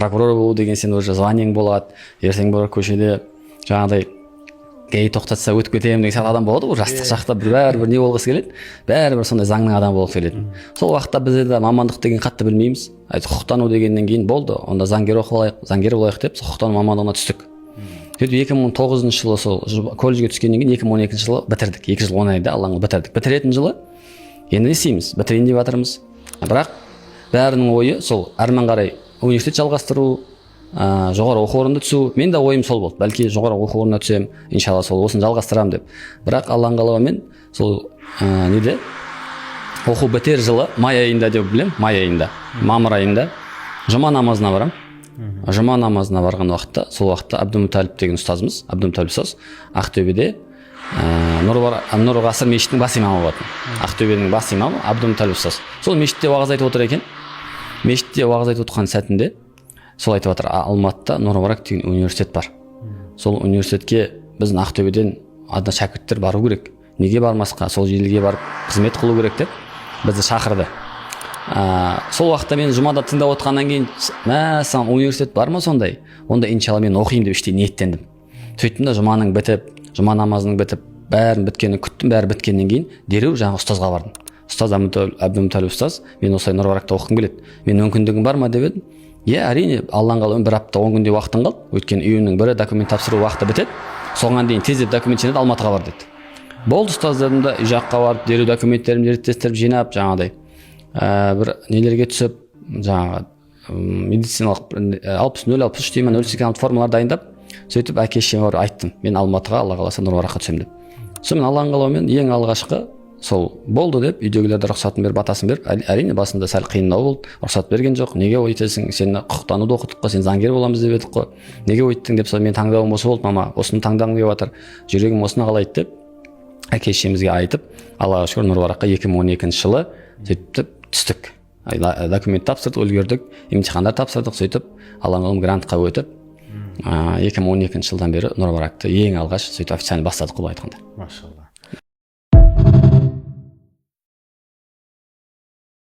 прокурор болу деген сен уже званиең болады, ертең бір көшеде жаңағыдай гей тоқтатса өтіп кетемін деген сияқты адам болады ғой, жастық шақта бәрібір не болғысы келеді, бәрібір сондай заңның адамы болғысы келеді. Сол уақытта біз де мамандық деген қатты білмейміз, құқықтану дегеннен кейін болды, онда заңгер болайық деп құқықтану мамандығына түстік. Сөйтіп 2009 жылы сол колледжге түскеннен кейін 2012 жылы бітірдік, 2 жыл 10 айда Алланың бітірдік. Бітіретін жылы енді не істейміз, бітірейін деп жатырмыз, бірақ бәрінің ойы сол әрмен қарай университет жалғастыру, жоғары оқу орнына түсу. Мен де ойым сол болды, бәлки жоғары оқу орнына түсем, иншалла сол осыны жалғастырамын деп. Бірақ Алланың қалауымен сол неде оқу бітер жылы май айында деп білем, май айында, мамыр айында жұма намазына барам. Жұма намазына барған уақытта, сол уақытта Абдумуталип деген ұстазымыз, Абдумуталип ұстаз Ақтөбеде Нұр ғасыр мешітінің бас имамы болатын. Ақтөбенің бас имамы Абдумуталип ұстаз. Сол мешітте уағыз айтып отыр екен. Мешітте уағыз айтып отырған сәтінде сол айтып отыр, Алматыда Нұр-Мүбарак деген университет бар. Сол университетке біздің Ақтөбеден шәкірттер бару керек. Неге бармасқа, сол жерге барып қызмет қылу керек деп бізді шақырды. Сол уақытта мен жұмада тыңдап отқаннан кейін, мәссаған университет бар ма сондай? Онда иншалла мен оқимын деп іштей ниеттендім. Сөйттім де жұманың бітіп, жұма намазының бітіп, бәрін біткенін күттім, бәрі біткеннен кейін дереу жаңа ұстазға бардым. Ұстаз Абдумуталип ұстаз, мен осылай Нұр-Мүбаракта оқығым келеді. Мен мүмкіндігім бар ма деп едім. Әрине, Алланың қалауымен 1 апта 10 күнде уақытың қалды. Өйткені үйімнің бірі документ тапсыру уақыты бітеді. Соған дейін тездеп документ жинап Алматыға бар деді. Болды, ұстаз дедім да, үй жаққа барып, дереу документтерімді реттестіріп жинап, жаңағыдай бір нелерге түсіп, жаңағы медициналық 60-0-63 деймін 0 формалар дайындап, сөйтіп әке-шешеме барып айттым, мен Алматыға, Алла қаласа Нұр-Мүбаракқа түсемін деп. Сонымен Алланың қалауымен ең алғашқы сол болды деп, үйдегілерді рұқсатын беріп, батасын беріп, әрине басында сәл қиындау болды, рұқсат берген жоқ. Неге өйтесің, сен құқықтануды оқыдық қой, сен заңгер боламыз деп едік қой, неге өйттің деп. Сол мен таңдауым осы болды, мама осыны таңдағым келіп жатыр, жүрегім осыны қалайды деп әке-шешемізге айтып, Аллаға шүкір Нұр-Мүбаракқа 2012 жылы сөйтіп түстік. Документ тапсырдық, үлгердік, емтихандар тапсырдық, сөйтіп Алланың грантқа өтіп 2012 жылдан бері Нұр-Мүбаракты ең алғаш сөйтіп официально бастадық, құлай айтқанда. Машалла.